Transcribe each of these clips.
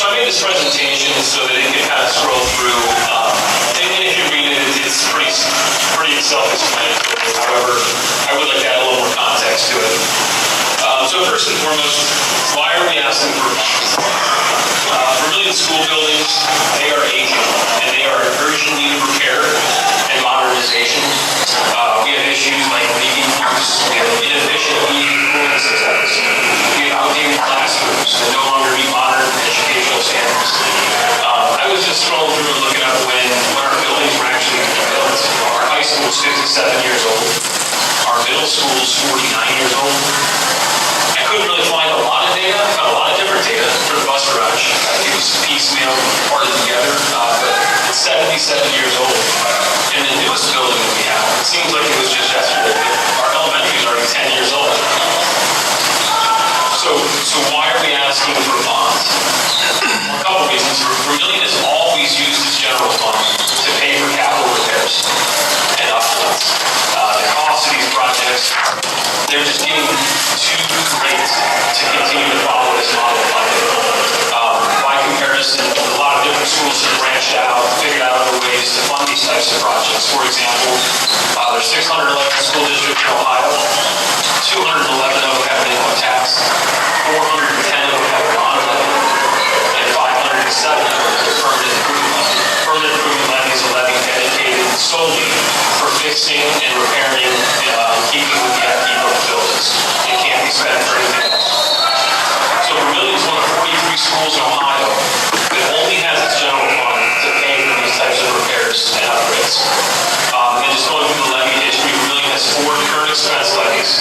So I made this presentation so that it can kind of scroll through, and if you read it, it's pretty self-explanatory. However, I would like to add a little more context to it. So first and foremost, why are we asking for bonds? Vermilion school buildings, they are aging, and they are in urgent need of repair and modernization. We have issues like leaking roofs, we have inefficient heating and cooling systems, we have outdated classrooms that no longer meet modern educational standards. I was just scrolling through and looking up when our buildings were actually built. Our high school is 57 years old. Our middle school is 49 years old. I couldn't really find a lot of data. I found a lot of different data for the bus garage. I think it was piecemeal, parted together, but it's 77 years old. And the newest building that we have, it seems like it was just yesterday, our elementary is already 10 years old. So why are we asking for bonds? Well, a couple reasons. Vermilion has always used its general fund to pay for capital repairs and upgrades. The cost of these projects, they're just getting too great to continue to follow this model of funding. By comparison, a lot of different schools have branched out, figured out other ways to fund these types of projects. For example, there's 611 school districts in Ohio, 211 of them have an income tax, 410 of them have a bond levy, and 507 of them have a permanent improvement levy. Permanent improvement levy is a levy dedicated solely for fixing and repairing, keeping with the upkeep of the buildings. It can't be spent for anything else. So Vermilion is one of 43 schools in Ohio that only has its general fund to pay for these types of repairs and upgrades. And just going through the levy history, Vermilion has 4 current expense levies,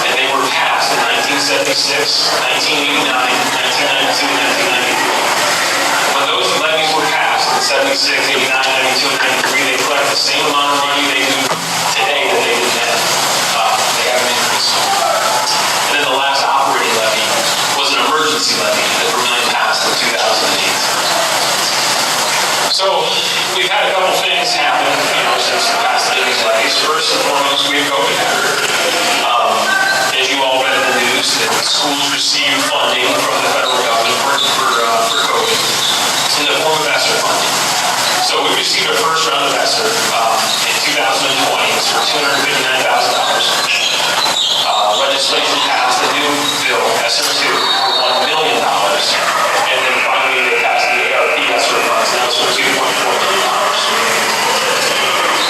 and they were passed in 1976, 1989, 1992, and 1993. When those levies were passed in 76, 89, 92, and 93, they collect the same amount of money they do today that they did then. They haven't increased. And then the last operating levy was an emergency levy that Vermilion passed in 2008. So we've had a couple things happen, since the passage of these levies. First and foremost, we have COVID. As you all read in the news, that schools received funding from the federal government for COVID in the form of ESSER funding. So we received our first round of ESSER in 2020. It's for $259,000. Legislation passed a new bill, ESSER 2, for $1 million. And then finally they passed the ARP ESSER funds, and that was for $2.4 million.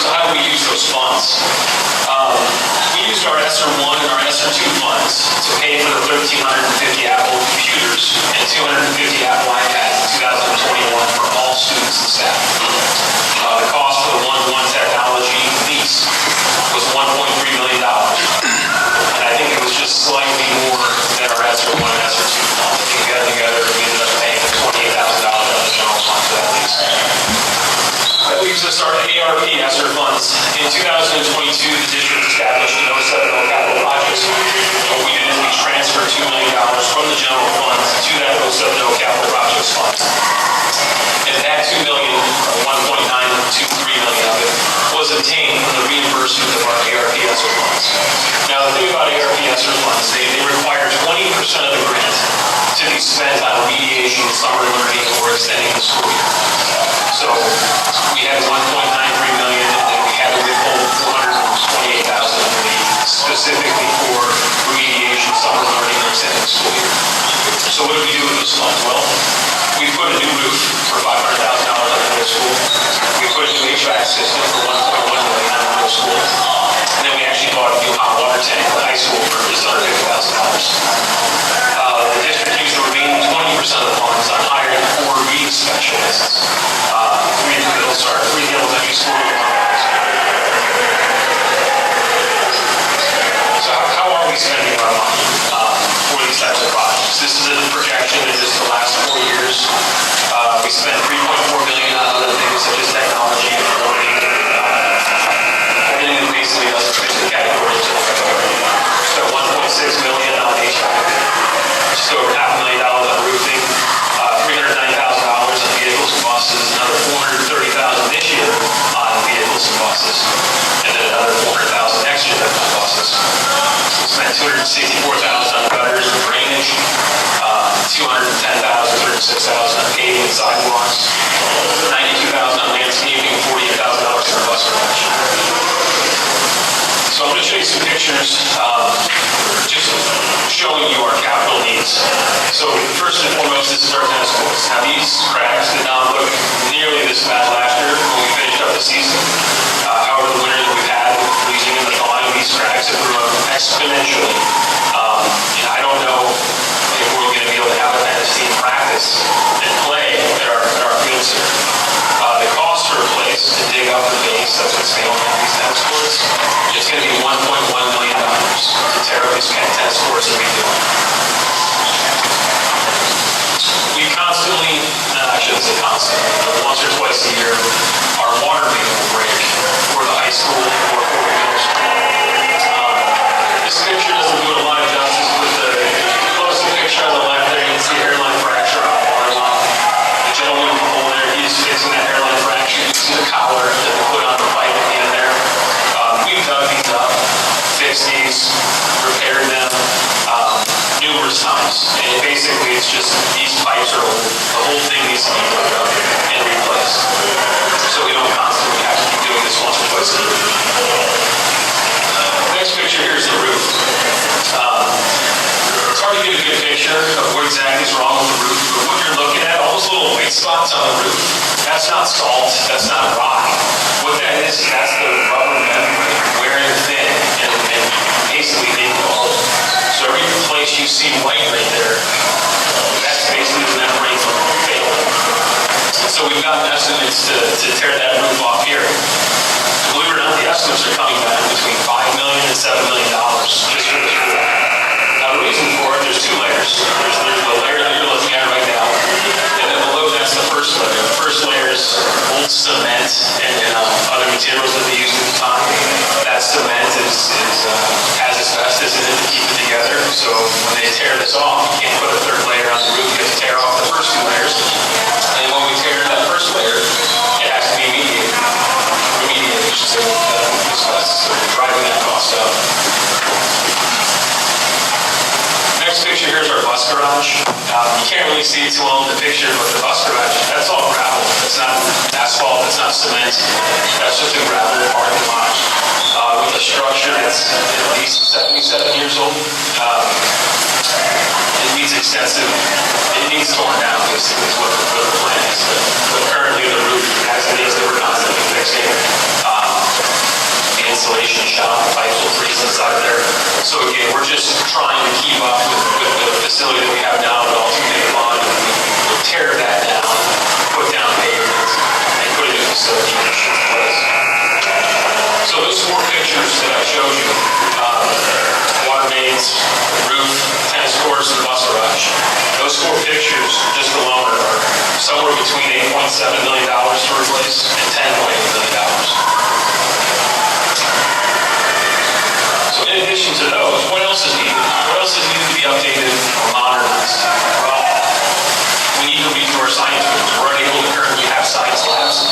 So how do we use those funds? We used our ESSER 1 and our ESSER 2 funds to pay for the 1,350 Apple computers and 250 Apple iPads in 2021 for all students and staff. The cost for the one-to-one technology lease was $1.3 million. And I think it was just slightly more than our ESSER 1 and ESSER 2 funds. I think together we ended up paying $28,000 out of the general fund for that lease. That leaves us our ARP ESSER funds. In 2022, the district established an 070 capital projects fund. What we did is we transferred $2 million from the general fund to that 070 capital projects fund. And that $2 million, or 1.923 million of it, was obtained from the reimbursement of our ARP ESSER funds. Now, the thing about ARP ESSER funds, they require 20% of the grant to be spent on remediation, summer learning, or extending the school year. So we had 1.93 million, and then we had to withhold 428,000 specifically for remediation, summer learning, or extending the school year. So what do we do with those funds? Well, we put a new roof for $500,000 on the middle school. We put a new HVAC system for $1.1 million on the middle school. And then we actually bought a new hot water tank for the high school for just under $50,000. The district used the remaining 20% of the funds on hiring 4 reading specialists. 3 elementary school. So how are we spending our money for these types of projects? This is a projection in just the last 4 years. We spent $3.4 million on other things such as technology and learning. Everything that basically doesn't fit the category until February. So $1.6 million on HVAC, just over $500,000 on roofing, $390,000 on vehicles and buses, another $430,000 this year on vehicles and buses, and then another $400,000 next year on buses. We spent $264,000 on gutters and drainage, $210,000, $36,000 on So first and foremost, this is our tennis courts. Now these cracks did not look nearly this bad last year when we finished up the season. However, the winter that we've had with freezing and the thawing, these cracks have grown exponentially. And I don't know if we're going to be able to have a tennis team practice and play at our fields here. The cost to replace, to dig up the base, that's what's failing on these tennis courts, it's going to be $1.1 million to tear up these tennis courts that we do. We constantly, I shouldn't say constantly, but once or twice a year, our water main will break for the high school or for the middle school. This picture doesn't do it a lot of justice with the close-up picture on the left there. You can see a hairline fracture on the water line. The gentleman over there, he's fixing that hairline fracture. You can see the collar that they put on the pipe at the end there. We've dug these up, fixed these, repaired them numerous times. And basically, it's just these pipes are old. The whole thing needs to be dug up and replaced. So we don't constantly have to keep doing this once or twice a year. Next picture here is the roof. It's hard to get a good picture of what exactly is wrong with the roof, but what you're looking at, all those little white spots on the roof, that's not salt, that's not rock. What that is, that's the rubber membrane wearing thin and basically making a hole. So every place you see white right there, that's basically the membrane failing. So we've got estimates to tear that roof off here. Believe it or not, the estimates are coming back between $5 million and $7 million just for this roof. Now the reason for it, there's two layers. There's the layer that you're looking at right now, and then below that's the first layer. The first layer is old cement and other materials that they used at the time. That cement has asbestos in it to keep it together. So when they tear this off, you can't put a third layer on the roof. You have to tear off the first two layers. And when we tear that first layer, it has to be remediated, I should say, with asbestos. So we're driving that cost up. Next picture here is our bus garage. You can't really see it too well in the picture, but the bus garage, that's all gravel. That's not asphalt, that's not cement. That's just a gravel parking lot. With a structure that's at least 77 years old. It needs extensive, it needs torn down, basically, is what the plan is. But currently the roof, as it is, that we're constantly fixing. The insulation shot, the pipes will freeze inside of there. So again, we're just trying to keep up with the facility that we have now, but also take them on and we'll tear that down, put down pavement, and put a new facility in place. So those four pictures that I showed you, water mains, roof, tennis courts, and the bus garage, those four pictures just alone are somewhere between $8.7 million to replace and $10.8 million. So in addition to those, what else is needed? What else is needed to be updated or modernized? Well, we need to redo our science rooms. We're unable to currently have science labs.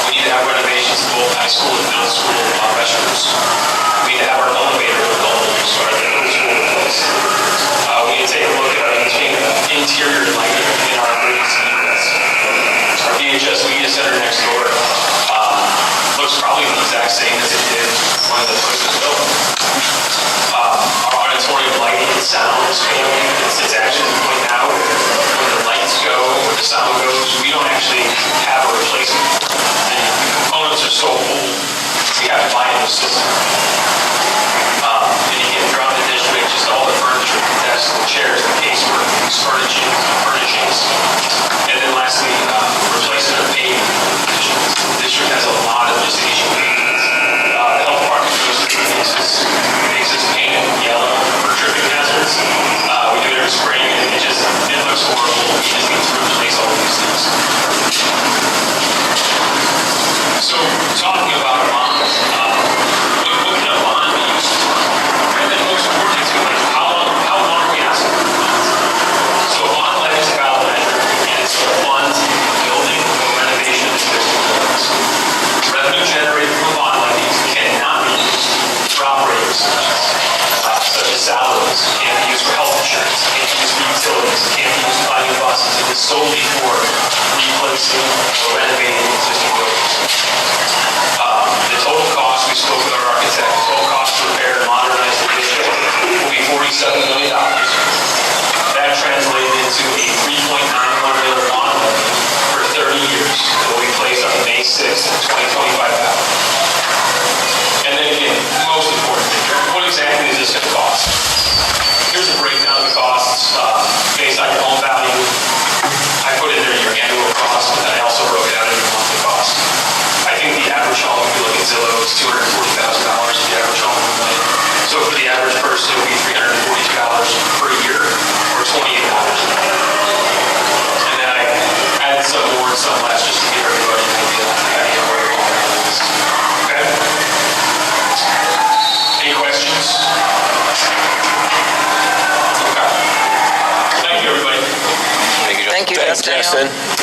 We need to have renovations to both high school and middle school restrooms. We need to have our elevator replaced. We need to take a look at our interior lighting in our emergency units. Our VHS media center next door looks probably the exact same as it did when the place was built. Our auditorium lighting and sound is failing. It's actually going out when the lights go, when the sound goes. We don't actually have a replacement. The components are so old, we have to buy a new system. And again, throughout the district, just all the furniture, the desks, the chairs, the casework, these furnishings. And then lastly, replacement of pavement. The district has a lot of just aging pavements. The health department goes through makes this painted yellow for tripping hazards. We do it every spring, and it looks horrible. We just need to replace all of these things. So, talking about bonds, what kind of bond we use? And then most importantly, too, like how long are we asking for bonds? So a bond levy is about some less just to give everybody an idea of where we're going on this. Okay? Any questions? Okay. Thank you, everybody. Thank you, Justin. Justin.